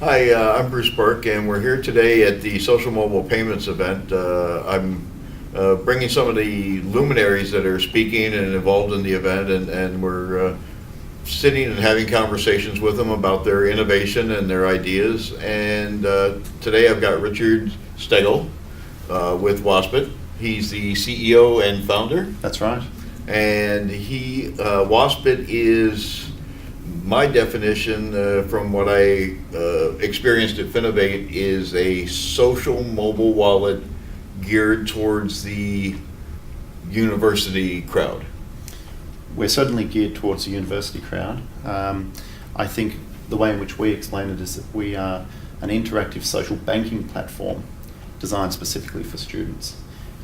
Hi, I'm Bruce Burke, and we're here today at the Social Mobile Payments event. I'm bringing some of the luminaries that are speaking and involved in the event, and we're sitting and having conversations with them about their innovation and their ideas. And today I've got Richard Steggall with Waspit. He's the CEO and founder. That's right. And Waspit is my definition from what I experienced at Finovate is a social mobile wallet geared towards the university crowd. We're certainly geared towards the university crowd. I think the way in which we explain it is that we are an interactive social banking platform designed specifically for students.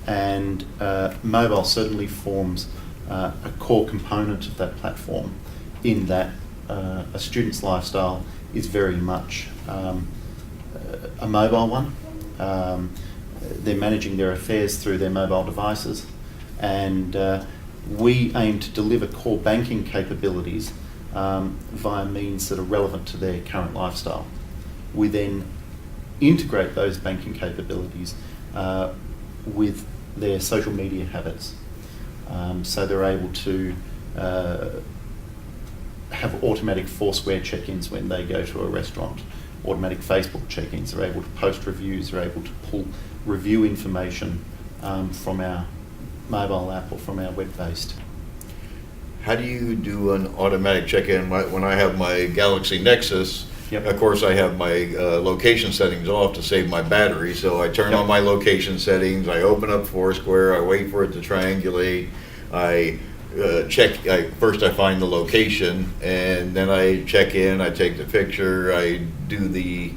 And mobile certainly forms a core component of that platform in that a student's lifestyle is very much a mobile one. They're managing their affairs through their mobile devices, and we aim to deliver core banking capabilities via means that are relevant to their current lifestyle. We then integrate those banking capabilities with their social media habits, so they're able to have automatic Foursquare check-ins when they go to a restaurant, automatic Facebook check-ins. They're able to post reviews, they're able to pull review information from our mobile app or from our web-based. How do you do an automatic check-in? When I have my Galaxy Nexus, Yep. of course I have my location settings off to save my battery, so I turn Yep. on my location settings, I open up Foursquare, I wait for it to triangulate, I first I find the location, and then I check in, I take the picture, I do the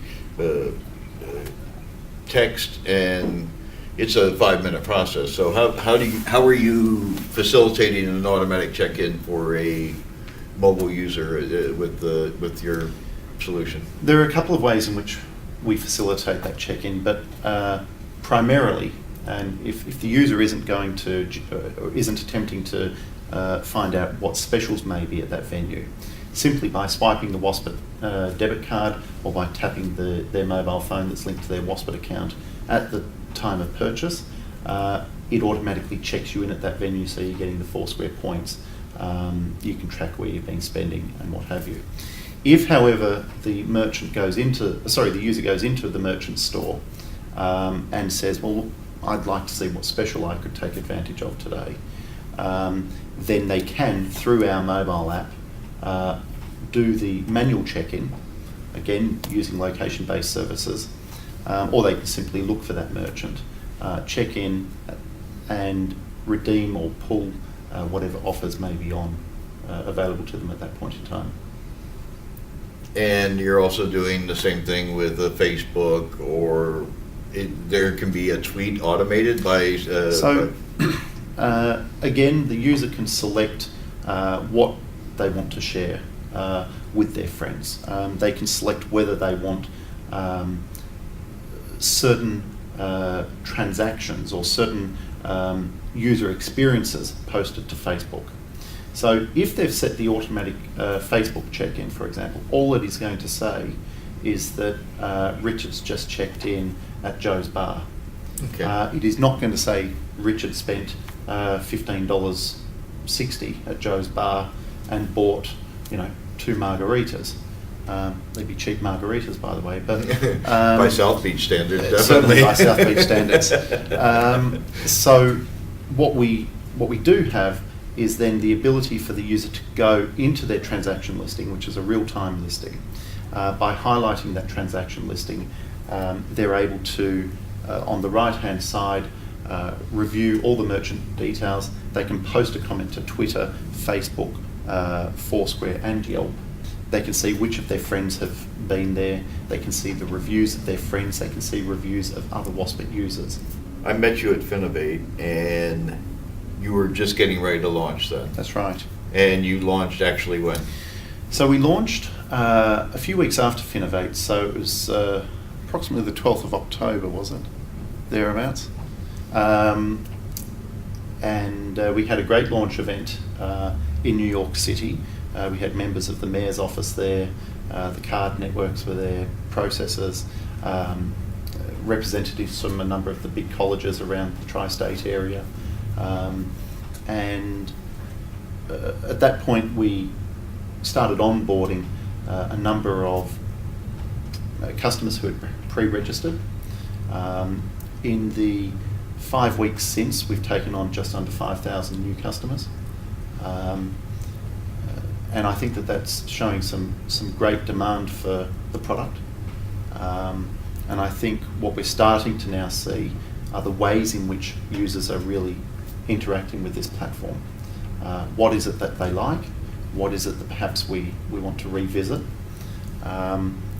text, and it's a 5-minute process. So how are you facilitating an automatic check-in for a mobile user with your solution? There are a couple of ways in which we facilitate that check-in, but primarily, and if the user isn't going to or isn't attempting to find out what specials may be at that venue, simply by swiping the Waspit debit card or by tapping their mobile phone that's linked to their Waspit account at the time of purchase, it automatically checks you in at that venue, so you're getting the Foursquare points. You can track where you've been spending and what have you. If, however, the user goes into the merchant store and says, well, I'd like to see what special I could take advantage of today, then they can, through our mobile app, do the manual check-in, again using location-based services, or they can simply look for that merchant, check in and redeem or pull whatever offers may be available to them at that point in time. And you're also doing the same thing with Facebook, or there can be a tweet automated by... Again, the user can select what they want to share with their friends. They can select whether they want certain transactions or certain user experiences posted to Facebook. So if they've set the automatic Facebook check-in, for example, all it is going to say is that Richard's just checked in at Joe's Bar. Okay. It is not going to say Richard spent $15.60 at Joe's Bar and bought, 2 margaritas. They'd be cheap margaritas, by the way, but by South Beach standards, definitely. Certainly by South Beach standards. So what we do have is then the ability for the user to go into their transaction listing, which is a real-time listing. By highlighting that transaction listing, they're able to, on the right-hand side, review all the merchant details. They can post a comment to Twitter, Facebook, Foursquare and Yelp. They can see which of their friends have been there. They can see the reviews of their friends. They can see reviews of other Waspit users. I met you at Finovate, and you were just getting ready to launch then. That's right. And you launched actually when? So we launched a few weeks after Finovate, so it was approximately the 12th of October, was it? Thereabouts. And we had a great launch event in New York City. We had members of the Mayor's office there, the card networks were there, processors, representatives from a number of the big colleges around the tri-state area. And at that point we started onboarding a number of customers who had pre-registered. In the 5 weeks since, we've taken on just under 5,000 new customers. And I think that that's showing some great demand for the product. And I think what we're starting to now see are the ways in which users are really interacting with this platform. What is it that they like? What is it that perhaps we want to revisit?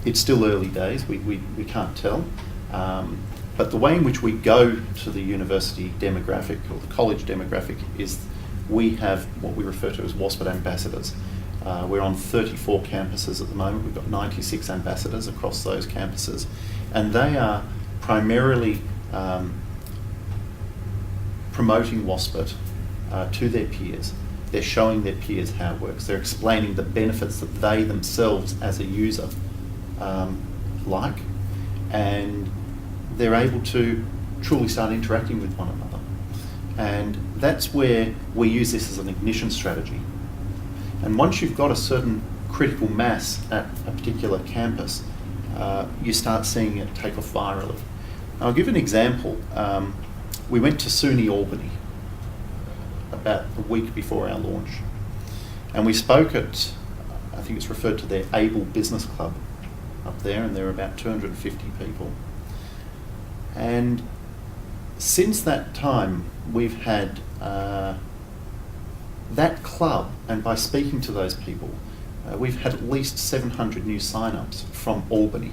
It's still early days, we can't tell. But the way in which we go to the university demographic or the college demographic is we have what we refer to as WASPIT ambassadors. We're on 34 campuses at the moment. We've got 96 ambassadors across those campuses, and they are primarily promoting WASPIT to their peers. They're showing their peers how it works. They're explaining the benefits that they themselves as a user like, and they're able to truly start interacting with one another. And that's where we use this as an ignition strategy. And once you've got a certain critical mass at a particular campus, you start seeing it take off virally. I'll give an example. We went to SUNY Albany about a week before our launch, and we spoke at, I think it's referred to their Able Business Club up there, and there were about 250 people. And since that time, we've had that club, and by speaking to those people, we've had at least 700 new sign-ups from Albany.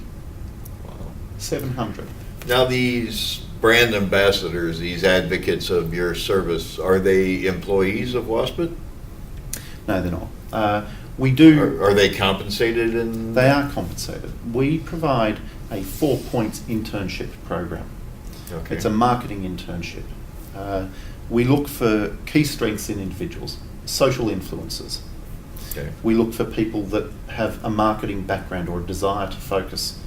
Wow. 700. Now these brand ambassadors, these advocates of your service, are they employees of WASPIT? No, they're not. We do. Are they compensated in? They are compensated. We provide a 4 points internship program. Okay. It's a marketing internship. We look for key strengths in individuals, social influencers. Okay. We look for people that have a marketing background or a desire to focus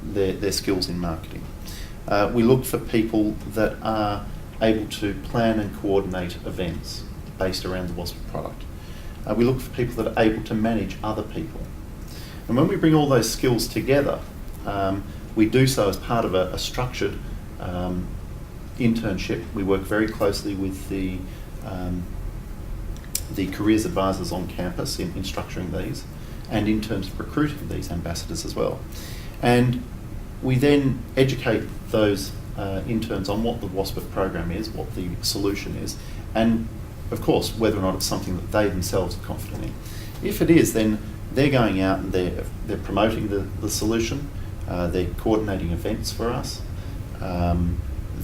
their skills in marketing. We look for people that are able to plan and coordinate events based around the WASPIT product. We look for people that are able to manage other people. And when we bring all those skills together, we do so as part of a structured internship. We work very closely with the careers advisors on campus in structuring these, and in terms of recruiting these ambassadors as well. And we then educate those interns on what the WASPIT program is, what the solution is, and of course whether or not it's something that they themselves are confident in. If it is, then they're going out and they're promoting the solution, they're coordinating events for us,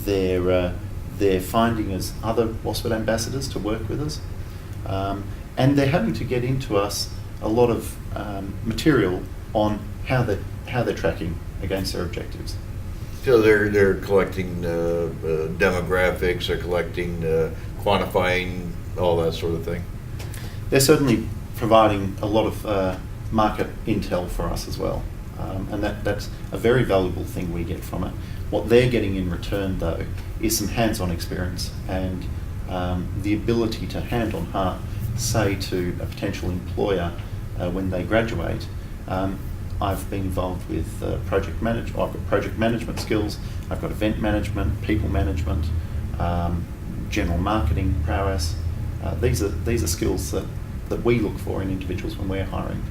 they're finding us other WASPIT ambassadors to work with us, and they're having to get into us a lot of material on how they're tracking against their objectives. So they're collecting demographics, they're collecting, quantifying, all that sort of thing. They're certainly providing a lot of market intel for us as well, and that's a very valuable thing we get from it. What they're getting in return, though, is some hands-on experience and the ability to hand on heart say to a potential employer when they graduate, I've been involved with project management. I've got project management skills. I've got event management, people management, general marketing prowess. These are skills that we look for in individuals when we're hiring.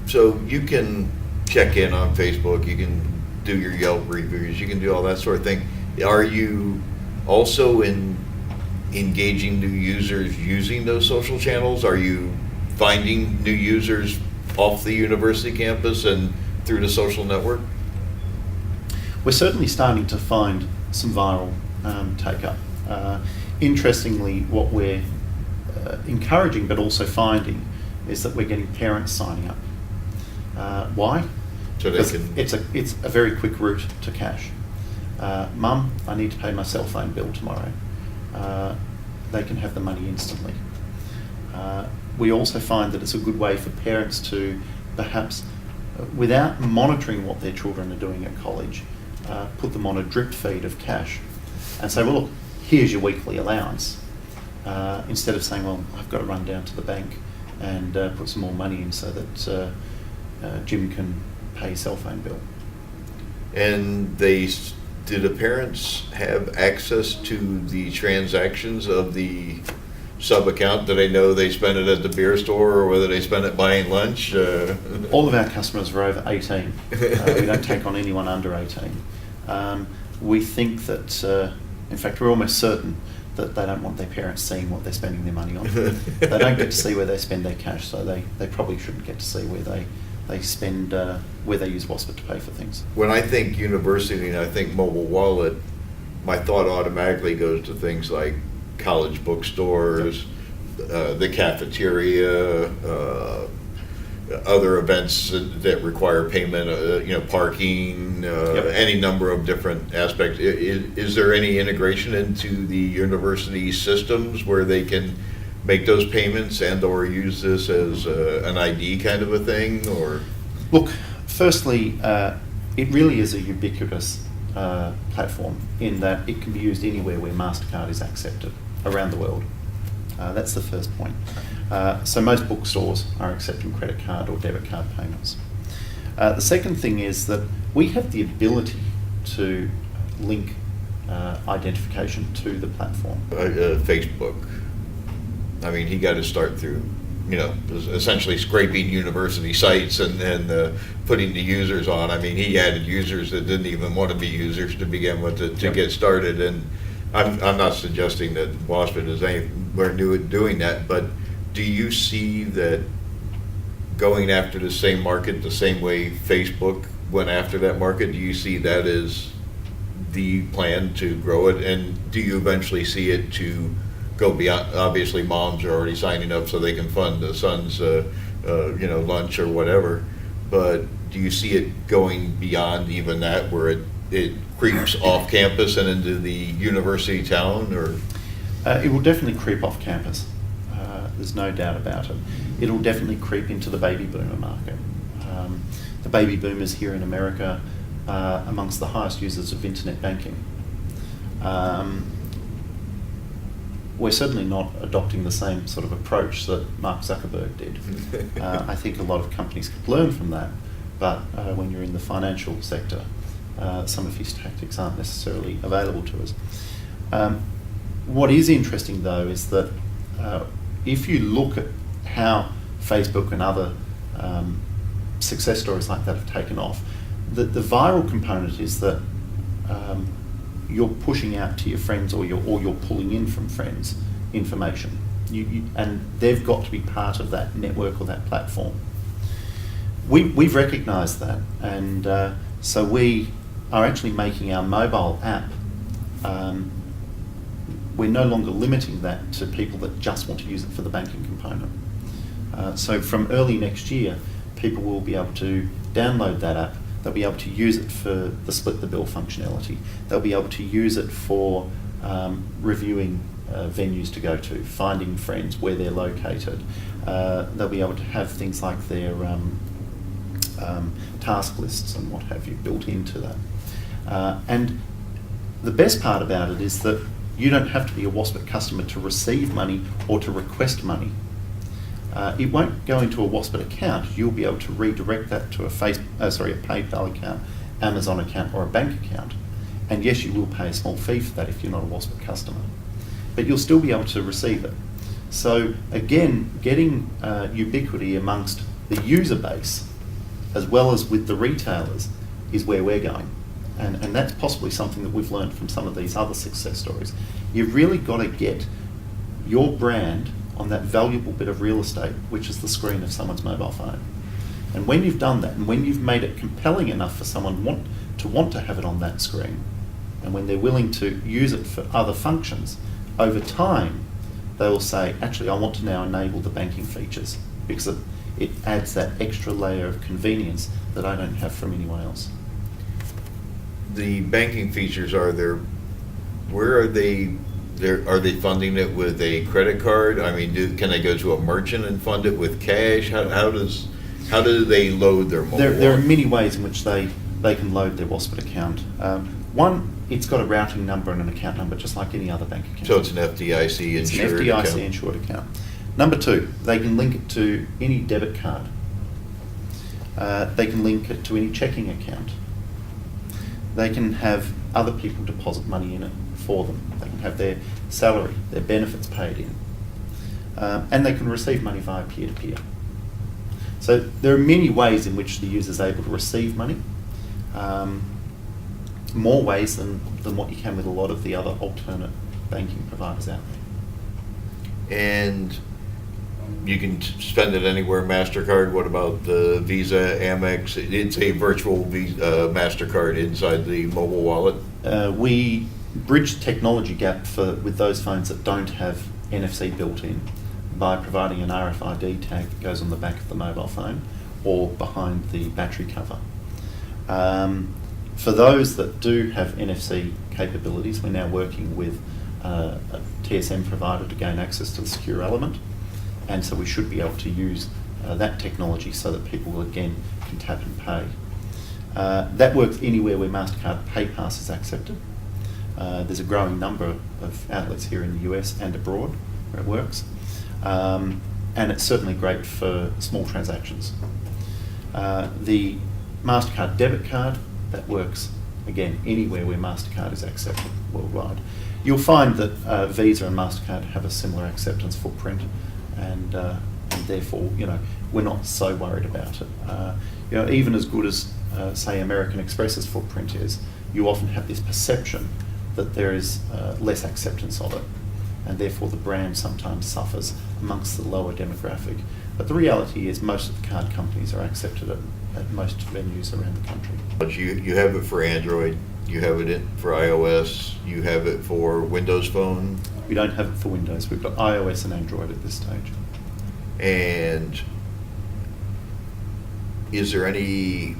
So you can check in on Facebook, you can do your Yelp reviews, you can do all that sort of thing. Are you also engaging new users using those social channels? Are you finding new users off the university campus and through the social network? We're certainly starting to find some viral take-up. Interestingly, what we're encouraging but also finding is that we're getting parents signing up. Why? So they can. It's a very quick route to cash. Mum, I need to pay my cell phone bill tomorrow. They can have the money instantly. We also find that it's a good way for parents to perhaps without monitoring what their children are doing at college, put them on a drip feed of cash and say, well, look, here's your weekly allowance. Instead of saying, well, I've got to run down to the bank and put some more money in so that Jim can pay his cell phone bill. And do the parents have access to the transactions of the sub-account? Do they know they spend it at the beer store or whether they spend it buying lunch? All of our customers are over 18. We don't take on anyone under 18. We think that, in fact, we're almost certain that they don't want their parents seeing what they're spending their money on. They don't get to see where they spend their cash, so they probably shouldn't get to see where they spend, where they use WASPA to pay for things. When I think university and I think mobile wallet, my thought automatically goes to things like college bookstores, the cafeteria, other events that require payment, parking, any number of different aspects. Is there any integration into the university systems where they can make those payments and or use this as an ID kind of a thing? Or look, firstly, it really is a ubiquitous platform in that it can be used anywhere where MasterCard is accepted around the world. That's the first point. So most bookstores are accepting credit card or debit card payments. The second thing is that we have the ability to link identification to the platform. Facebook. I mean, he got to start through, essentially scraping university sites and putting the users on. I mean, he added users that didn't even want to be users to begin with to get started. And I'm not suggesting that WASPA is anywhere new at doing that, but do you see that going after the same market the same way Facebook went after that market? Do you see that as the plan to grow it? And do you eventually see it to go beyond? Obviously, moms are already signing up so they can fund the son's, lunch or whatever. But do you see it going beyond even that, where it creeps off campus and into the university town? Or it will definitely creep off campus. There's no doubt about it. It'll definitely creep into the baby boomer market. The baby boomers here in America are amongst the highest users of internet banking. We're certainly not adopting the same sort of approach that Mark Zuckerberg did. I think a lot of companies could learn from that, but when you're in the financial sector, some of his tactics aren't necessarily available to us. What is interesting, though, is that if you look at how Facebook and other success stories like that have taken off, the viral component is that you're pushing out to your friends or you're pulling in from friends information. And they've got to be part of that network or that platform. We've recognised that, and so we are actually making our mobile app, we're no longer limiting that to people that just want to use it for the banking component. So from early next year, people will be able to download that app. They'll be able to use it for the split the bill functionality. They'll be able to use it for reviewing venues to go to, finding friends, where they're located. They'll be able to have things like their task lists and what have you built into that. And the best part about it is that you don't have to be a WASPA customer to receive money or to request money. It won't go into a WASPA account. You'll be able to redirect that to a PayPal account, Amazon account, or a bank account. And yes, you will pay a small fee for that if you're not a WASPA customer, but you'll still be able to receive it. So again, getting ubiquity amongst the user base as well as with the retailers is where we're going. And that's possibly something that we've learned from some of these other success stories. You've really got to get your brand on that valuable bit of real estate, which is the screen of someone's mobile phone. And when you've done that, and when you've made it compelling enough for someone want to have it on that screen, and when they're willing to use it for other functions, over time, they will say, actually, I want to now enable the banking features, because it adds that extra layer of convenience that I don't have from anyone else. The banking features, where are they? Are they funding it with a credit card? I mean, can they go to a merchant and fund it with cash? How does How do they load their mobile There are wallet? many ways in which they can load their WASPIT account. One, it's got a routing number and an account number, just like any other bank account. So it's an FDIC It's an insured FDIC account? insured account. Number two, they can link it to any debit card. They can link it to any checking account. They can have other people deposit money in it for them. They can have their salary, their benefits paid in. And they can receive money via peer-to-peer. So there are many ways in which the user is able to receive money. More ways than what you can with a lot of the other alternate banking providers out there. And you can spend it anywhere, MasterCard. What about the Visa, Amex? It's a virtual Visa, MasterCard inside the mobile wallet. We bridge the technology gap with those phones that don't have NFC built in by providing an RFID tag that goes on the back of the mobile phone or behind the battery cover. For those that do have NFC capabilities, we're now working with a TSM provider to gain access to the secure element, and so we should be able to use that technology so that people again can tap and pay. That works anywhere where MasterCard PayPass is accepted. There's a growing number of outlets here in the US and abroad where it works, and it's certainly great for small transactions. The MasterCard debit card, that works again anywhere where MasterCard is accepted worldwide. You'll find that Visa and MasterCard have a similar acceptance footprint, and therefore, we're not so worried about it. Even as good as say American Express's footprint is, you often have this perception that there is less acceptance of it, and therefore the brand sometimes suffers amongst the lower demographic. But the reality is most of the card companies are accepted at most venues around the country. But you have it for Android, you have it for iOS, you have it for Windows Phone. We don't have it for Windows. We've got iOS and Android at this stage. And is there any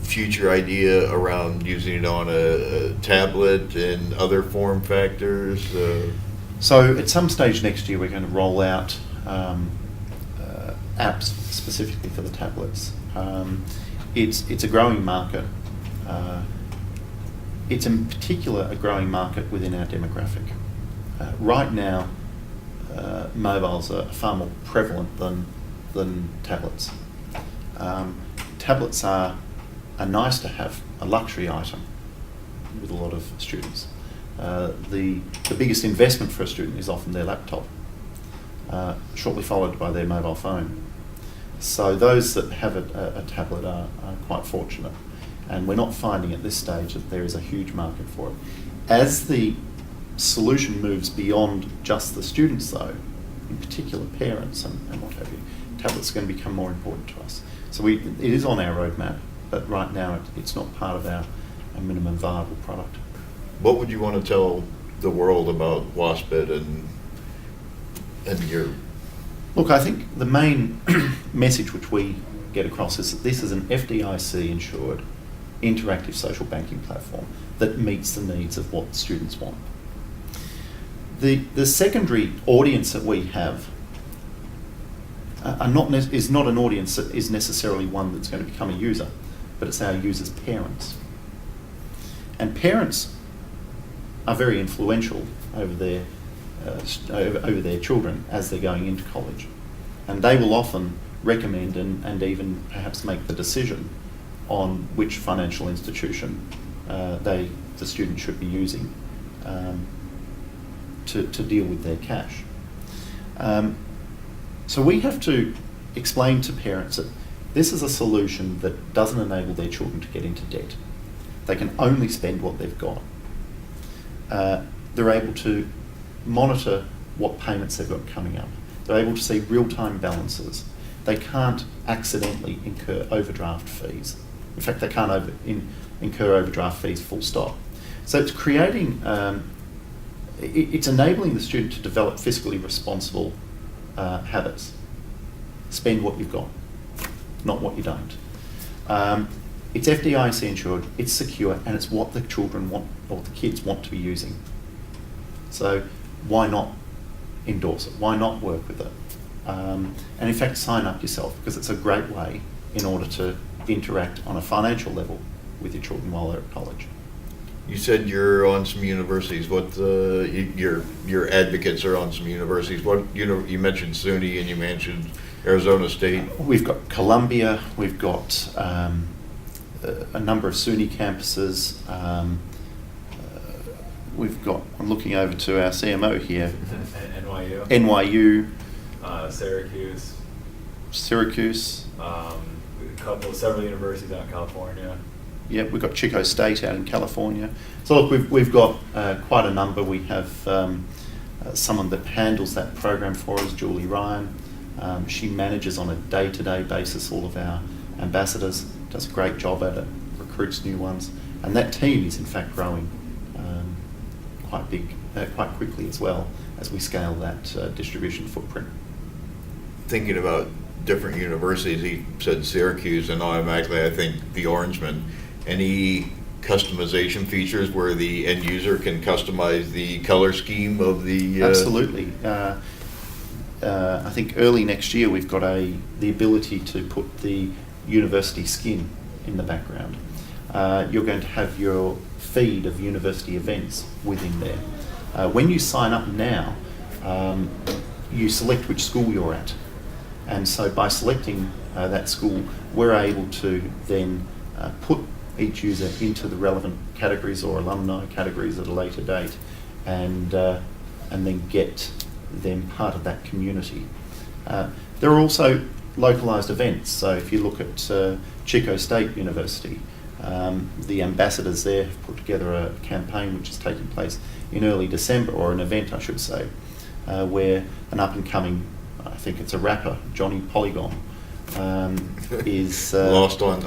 future idea around using it on a tablet and other form factors? So at some stage next year, we're going to roll out apps specifically for the tablets. It's a growing market. It's in particular a growing market within our demographic. Right now, mobiles are far more prevalent than tablets. Tablets are nice to have, a luxury item with a lot of students. The biggest investment for a student is often their laptop, shortly followed by their mobile phone. So those that have a tablet are quite fortunate, and we're not finding at this stage that there is a huge market for it. As the solution moves beyond just the students though, in particular parents and what have you, tablets are going to become more important to us. So it is on our roadmap, but right now it's not part of our minimum viable product. What would you want to tell the world about WASPIT and your... Look, I think the main message which we get across is that this is an FDIC-insured interactive social banking platform that meets the needs of what students want. The secondary audience that we have is not an audience that is necessarily one that's going to become a user, but it's our users' parents. And parents are very influential over their children as they're going into college, and they will often recommend and even perhaps make the decision on which financial institution the student should be using to deal with their cash. So we have to explain to parents that this is a solution that doesn't enable their children to get into debt. They can only spend what they've got. They're able to monitor what payments they've got coming up. They're able to see real-time balances. They can't accidentally incur overdraft fees. In fact, they can't incur overdraft fees full stop. So it's creating, it's enabling the student to develop fiscally responsible habits. Spend what you've got, not what you don't. It's FDIC insured, it's secure, and it's what the children want, or the kids want to be using. So why not endorse it? Why not work with it? And in fact, sign up yourself, because it's a great way in order to interact on a financial level with your children while they're at college. You said you're on some universities. What your advocates are on some universities? What you mentioned SUNY and you mentioned Arizona State. We've got Columbia. We've got a number of SUNY campuses. We've got. I'm looking over to our CMO here. NYU. NYU. Syracuse. Syracuse. Several universities out in California. Yeah, we've got Chico State out in California. So look, we've got quite a number. We have someone that handles that program for us, Julie Ryan. She manages on a day-to-day basis all of our ambassadors, does a great job at it, recruits new ones, and that team is in fact growing quite quickly as well as we scale that distribution footprint. Thinking about different universities, he said Syracuse, and automatically I think the Orangeman. Any customization features where the end user can customize the color scheme of the... Absolutely. I think early next year we've got the ability to put the university skin in the background. You're going to have your feed of university events within there. When you sign up now, you select which school you're at. And so by selecting that school, we're able to then put each user into the relevant categories or alumni categories at a later date, and then get them part of that community. There are also localised events. So if you look at Chico State University, the ambassadors there have put together a campaign which is taking place in early December, or an event I should say, where an up-and-coming, I think it's a rapper, Johnny Polygon, is... Lost on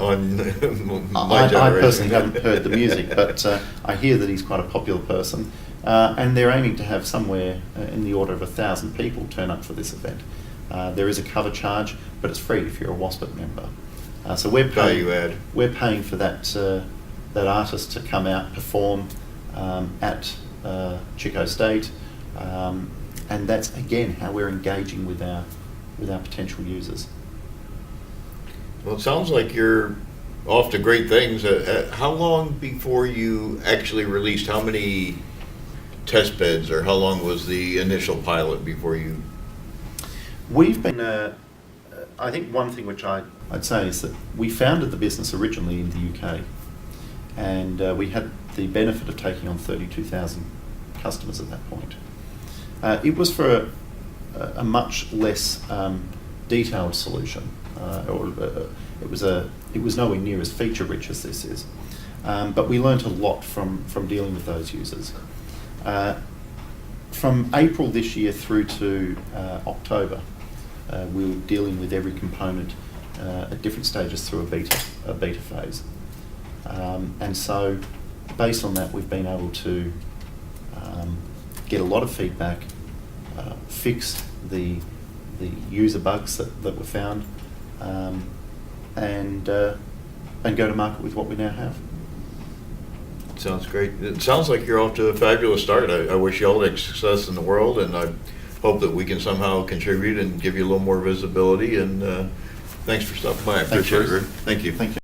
my I generation. personally haven't heard the music, but I hear that he's quite a popular person, and they're aiming to have somewhere in the order of 1,000 people turn up for this event. There is a cover charge, but it's free if you're a WASPIT member. So we're paying, Value add. we're paying for that artist to come out, perform at Chico State, and that's again how we're engaging with our potential users. Well, it sounds like you're off to great things. How long before you actually released? How many test beds, or how long was the initial pilot before you? We've been, I think one thing which I'd say is that we founded the business originally in the UK, and we had the benefit of taking on 32,000 customers at that point. It was for a much less detailed solution. It was nowhere near as feature rich as this is, but we learnt a lot from dealing with those users. From April this year through to October, we were dealing with every component at different stages through a beta phase, and so based on that, we've been able to get a lot of feedback, fix the user bugs that were found, and go to market with what we now have. Sounds great. It sounds like you're off to a fabulous start. I wish you all the success in the world, and I hope that we can somehow contribute and give you a little more visibility. And thanks for stopping by. I appreciate it. Thank you. Thank you.